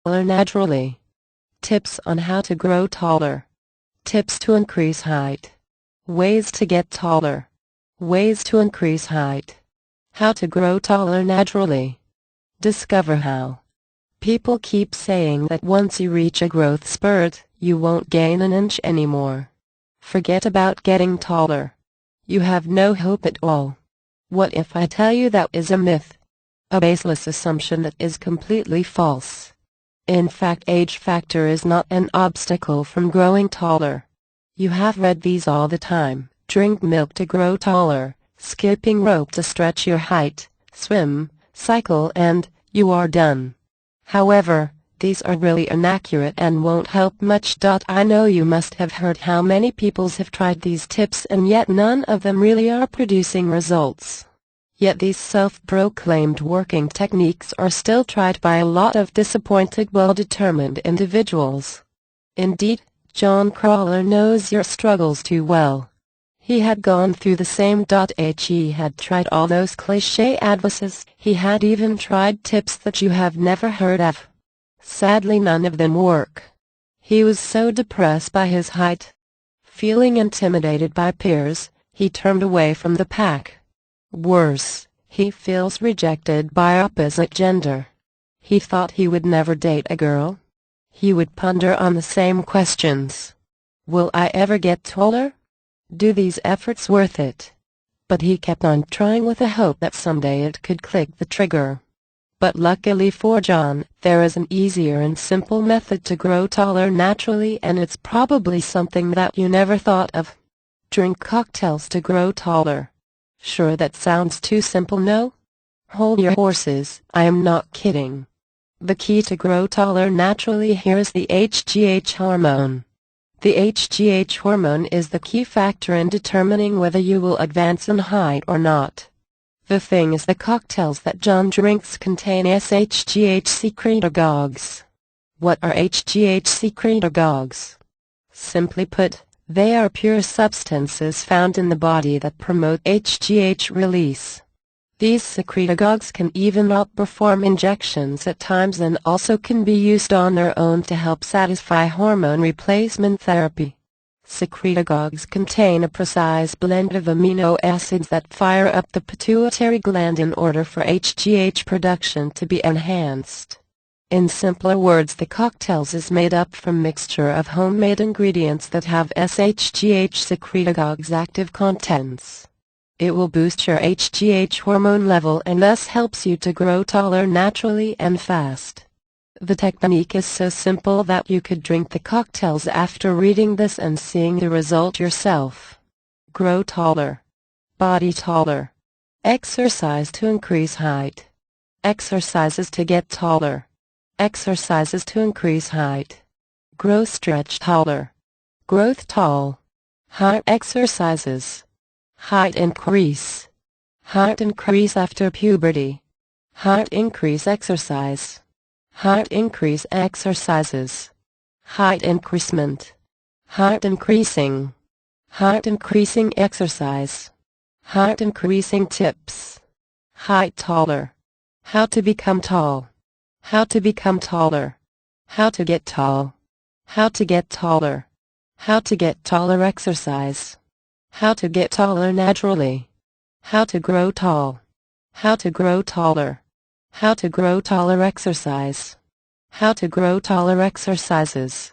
taller naturally. Tips on how to grow taller. Tips to increase height. Ways to get taller. Ways to increase height. How to grow taller naturally. Discover how. People keep saying that once you reach a growth spurt, you won't gain an inch anymore. Forget about getting taller. You have no hope at all. What if I tell you that is a myth? A baseless assumption that is completely false. In fact, age factor is not an obstacle from growing taller. You have read these all the time. Drink milk to grow taller, skipping rope to stretch your height, swim, cycle, and you are done. However, these are really inaccurate and won't help much. I know you must have heard how many people have tried these tips and yet none of them really are producing results. Yet these self-proclaimed working techniques are still tried by a lot of disappointed, well-determined individuals. Indeed, John Crawler knows your struggles too well. He had gone through the same. He had tried all those cliché advices. He had even tried tips that you have never heard of. Sadly, none of them work. He was so depressed by his height. Feeling intimidated by peers, he turned away from the pack. Worse, he feels rejected by opposite gender. He thought he would never date a girl. He would ponder on the same questions. Will I ever get taller? Do these efforts worth it? But he kept on trying with the hope that someday it could click the trigger. But luckily for John, there is an easier and simple method to grow taller naturally, and it's probably something that you never thought of. Drink cocktails to grow taller. Sure, that sounds too simple, no? Hold your horses, I am not kidding. The key to grow taller naturally here is the HGH hormone. The HGH hormone is the key factor in determining whether you will advance in height or not. The thing is, the cocktails that John drinks contain SHGH secretagogues. What are HGH secretagogues? Simply put, they are pure substances found in the body that promote HGH release. These secretagogues can even outperform injections at times and also can be used on their own to help satisfy hormone replacement therapy. Secretagogues contain a precise blend of amino acids that fire up the pituitary gland in order for HGH production to be enhanced. In simpler words, the cocktails is made up from mixture of homemade ingredients that have SHGH secretagogues active contents. It will boost your HGH hormone level and thus helps you to grow taller naturally and fast. The technique is so simple that you could drink the cocktails after reading this and seeing the result yourself. Grow taller. Body taller. Exercise to increase height. Exercises to get taller. Exercises to increase height. Grow stretch taller. Growth tall. Height exercises. Height increase. Height increase after puberty. Height increase exercise. Height increase exercises. Height increasement. Height increasing. Height increasing exercise. Height increasing tips. Height taller. How to become tall. How to become taller. How to get tall. How to get taller. How to get taller exercise. How to get taller naturally. How to grow tall. How to grow taller. How to grow taller exercise. How to grow taller exercises.